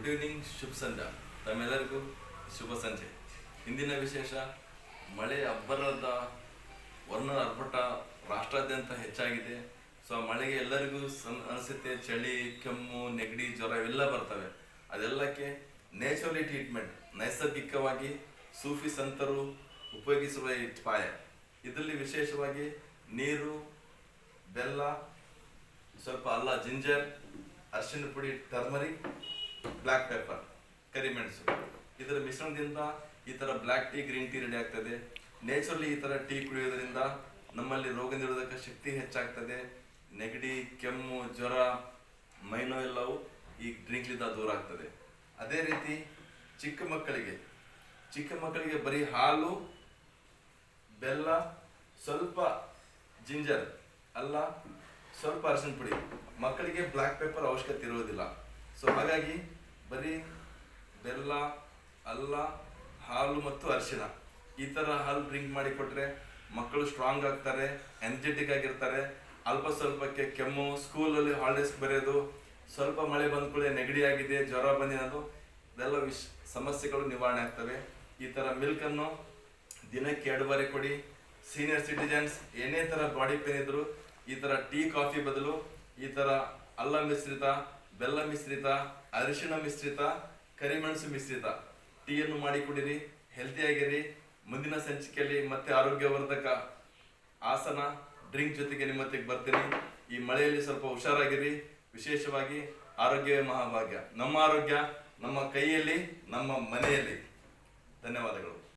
Good evening, ಶುಭ ಸಂಧ್ಯಾ. ತಮ್ಮೆಲ್ಲರಿಗೂ ಶುಭ ಸಂಜೆ. ಇಂದಿನ ವಿಶೇಷ ಮಳೆ ಅಬ್ಬರದ ವರ್ಣದ ಅರ್ಭಟ ರಾಷ್ಟ್ರಾದ್ಯಂತ ಹೆಚ್ಚಾಗಿದೆ. ಸೊ ಆ ಮಳೆಗೆ ಎಲ್ಲರಿಗೂ ಅನಿಸುತ್ತೆ ಚಳಿ, ಕೆಮ್ಮು, ನೆಗಡಿ, ಜ್ವರ ಇವೆಲ್ಲ ಬರ್ತವೆ. ಅದೆಲ್ಲಕ್ಕೆ ನ್ಯಾಚುರಲಿ ಟ್ರೀಟ್ಮೆಂಟ್, ನೈಸರ್ಗಿಕವಾಗಿ ಸೂಫಿ ಸಂತರು ಉಪಯೋಗಿಸುವ ಈ ಪಾಯ. ಇದರಲ್ಲಿ ವಿಶೇಷವಾಗಿ ನೀರು, ಬೆಲ್ಲ, ಸ್ವಲ್ಪ ಅಲ್ಲ, ಜಿಂಜರ್, ಅರಿಶಿನ ಪುಡಿ, ಟರ್ಮರಿಕ್, ಬ್ಲ್ಯಾಕ್ ಪೆಪ್ಪರ್, ಕರಿಮೆಣಸು, ಇದರ ಮಿಶ್ರಣದಿಂದ ಈ ಥರ black tea, green tea ready ಆಗ್ತದೆ. ನೇಚುರಲಿ ಈ ಥರ ಟೀ ಕುಡಿಯೋದ್ರಿಂದ ನಮ್ಮಲ್ಲಿ ರೋಗ ನಿರೋಧಕ ಶಕ್ತಿ ಹೆಚ್ಚಾಗ್ತದೆ. ನೆಗಡಿ, ಕೆಮ್ಮು, ಜ್ವರ, ಮೈನೋ ಎಲ್ಲವೂ ಈ ಡ್ರಿಂಕ್ಲಿಂದ ದೂರ ಆಗ್ತದೆ. ಅದೇ ರೀತಿ ಚಿಕ್ಕ ಮಕ್ಕಳಿಗೆ ಬರೀ ಹಾಲು, ಬೆಲ್ಲ, ಸ್ವಲ್ಪ ಜಿಂಜರ್ ಅಲ್ಲ, ಸ್ವಲ್ಪ ಅರಿಶಿನ ಪುಡಿ, ಮಕ್ಕಳಿಗೆ ಬ್ಲ್ಯಾಕ್ ಪೆಪ್ಪರ್ ಅವಶ್ಯಕತೆ ಇರುವುದಿಲ್ಲ. ಸೊ ಹಾಗಾಗಿ ಬರೀ ಬೆಲ್ಲ, ಅಲ್ಲ, ಹಾಲು ಮತ್ತು ಅರಿಶಿನ ಈ ಥರ ಹಾಲು ಡ್ರಿಂಕ್ ಮಾಡಿ ಕೊಟ್ಟರೆ ಮಕ್ಕಳು ಸ್ಟ್ರಾಂಗ್ ಆಗ್ತಾರೆ, ಎನರ್ಜೆಟಿಕ್ ಆಗಿರ್ತಾರೆ. ಅಲ್ಪ ಸ್ವಲ್ಪಕ್ಕೆ ಕೆಮ್ಮು, ಸ್ಕೂಲಲ್ಲಿ ಹಾಲಿಡೇಸ್ ಬರೆಯೋದು, ಸ್ವಲ್ಪ ಮಳೆ ಬಂದ್ಕೊಳ್ಳಿ ನೆಗಡಿ ಆಗಿದೆ, ಜ್ವರ ಬಂದಿರೋದು, ಇದೆಲ್ಲ ಸಮಸ್ಯೆಗಳು ನಿವಾರಣೆ ಆಗ್ತವೆ. ಈ ಥರ ಮಿಲ್ಕನ್ನು ದಿನಕ್ಕೆ 2 ಬಾರಿ ಕೊಡಿ. ಸೀನಿಯರ್ ಸಿಟಿಜನ್ಸ್ ಏನೇ ಥರ ಬಾಡಿ ಪೇನ್ ಇದ್ರು ಈ ಥರ ಟೀ, ಕಾಫಿ ಬದಲು ಈ ಥರ ಅಲ್ಲ ಮಿಶ್ರಿತ, ಬೆಲ್ಲ ಮಿಶ್ರಿತ, ಅರಿಶಿಣ ಮಿಶ್ರಿತ, ಕರಿಮೆಣಸು ಮಿಶ್ರಿತ ಟೀಯನ್ನು ಮಾಡಿ ಕುಡಿರಿ. ಹೆಲ್ತಿಯಾಗಿರಿ. ಮುಂದಿನ ಸಂಚಿಕೆಯಲ್ಲಿ ಮತ್ತೆ ಆರೋಗ್ಯವರ್ಧಕ ಆಸನ ಡ್ರಿಂಕ್ ಜೊತೆಗೆ ನಿಮ್ಮೊತ್ತಿಗೆ ಬರ್ತೀನಿ. ಈ ಮಳೆಯಲ್ಲಿ ಸ್ವಲ್ಪ ಹುಷಾರಾಗಿರಿ. ವಿಶೇಷವಾಗಿ ಆರೋಗ್ಯವೇ ಮಹಾಭಾಗ್ಯ. ನಮ್ಮ ಆರೋಗ್ಯ ನಮ್ಮ ಕೈಯಲ್ಲಿ, ನಮ್ಮ ಮನೆಯಲ್ಲಿ. ಧನ್ಯವಾದಗಳು.